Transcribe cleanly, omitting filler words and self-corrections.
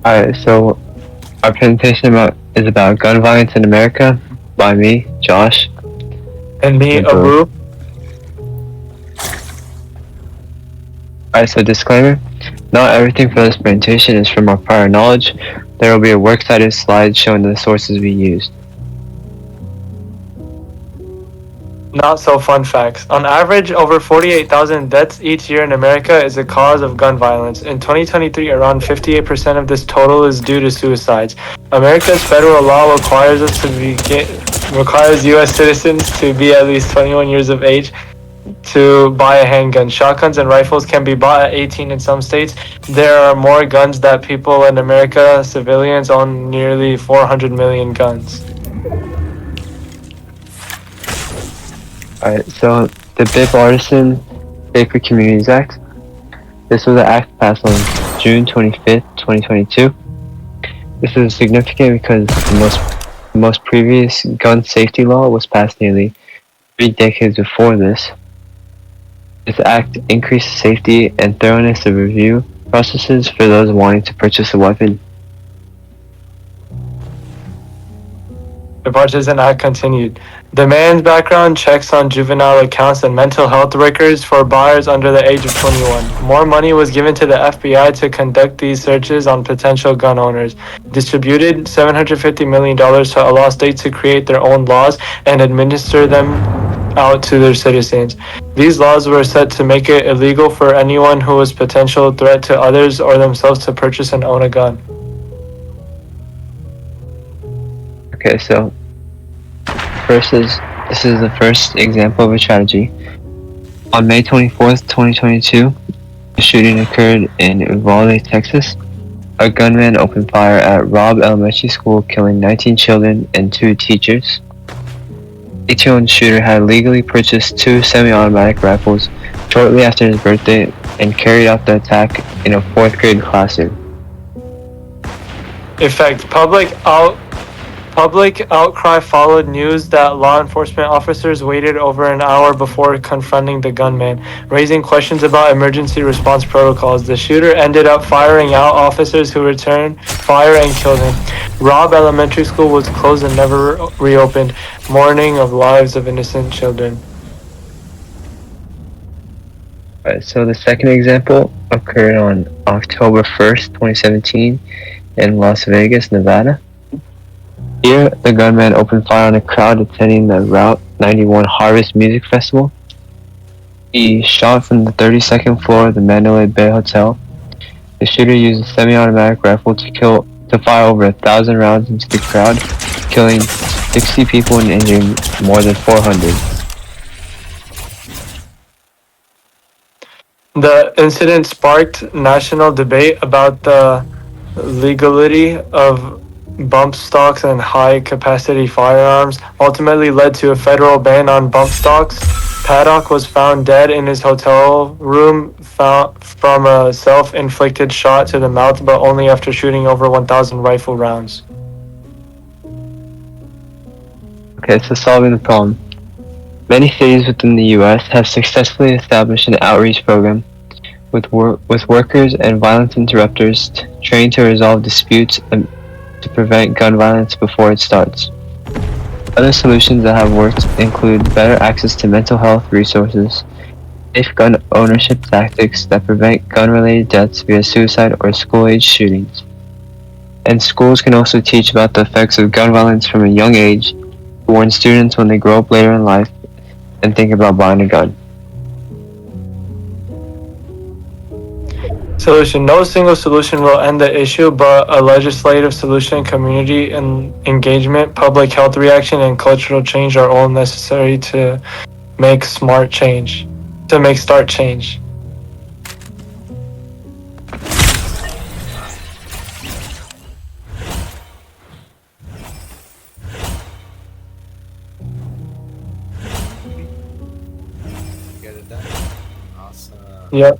Alright, so our presentation is about gun violence in America by me, Josh, And me, and Boo. Abu. Alright, so disclaimer. Not everything for this presentation is from our prior knowledge. There will be a works cited slide showing the sources we used. Not so fun facts. On average, over 48,000 deaths each year in America is a cause of gun violence. In 2023, around 58% of this total is due to suicides. America's federal law requires U.S. citizens to be at least 21 years of age to buy a handgun. Shotguns and rifles can be bought at 18 in some states. There are more guns than people in America. Civilians own nearly 400 million guns. Alright, so the Bipartisan Safer Communities Act. This was an act passed on June 25th, 2022. This is significant because the most previous gun safety law was passed nearly 3 decades before this. This act increases safety and thoroughness of review processes for those wanting to purchase a weapon. The Partisan Act continued. Demands background checks on juvenile accounts and mental health records for buyers under the age of 21. More money was given to the FBI to conduct these searches on potential gun owners. Distributed $750 million to allow states to create their own laws and administer them out to their citizens. These laws were set to make it illegal for anyone who was potential threat to others or themselves to purchase and own a gun. Okay, so this is the first example of a tragedy. On May 24th, 2022, a shooting occurred in Uvalde, Texas. A gunman opened fire at Robb Elementary School, killing 19 children and 2 teachers. The 18-year-old shooter had legally purchased 2 semi-automatic rifles shortly after his birthday and carried out the attack in a 4th grade classroom. Effect: Public outcry followed news that law enforcement officers waited over an hour before confronting the gunman, raising questions about emergency response protocols. The shooter ended up firing out officers who returned fire and killed him. Robb Elementary School was closed and never reopened, mourning of lives of innocent children. Alright, so the second example occurred on October 1st, 2017 in Las Vegas, Nevada. Here, the gunman opened fire on a crowd attending the Route 91 Harvest Music Festival. He shot from the 32nd floor of the Mandalay Bay Hotel. The shooter used a semi-automatic rifle to fire over 1,000 rounds into the crowd, killing 60 people and injuring more than 400. The incident sparked national debate about the legality of bump stocks and high-capacity firearms, ultimately led to a federal ban on bump stocks. Paddock was found dead in his hotel room from a self-inflicted shot to the mouth, but only after shooting over 1,000 rifle rounds. Okay, so solving the problem. Many cities within the U.S. have successfully established an outreach program with workers and violence interrupters trained to resolve disputes and to prevent gun violence before it starts. Other solutions that have worked include better access to mental health resources, safe gun ownership tactics that prevent gun-related deaths via suicide or school-age shootings. And schools can also teach about the effects of gun violence from a young age to warn students when they grow up later in life and think about buying a gun. Solution: no single solution will end the issue, but a legislative solution, community engagement, public health reaction, and cultural change are all necessary to make start change. Get it done. Awesome. Yep.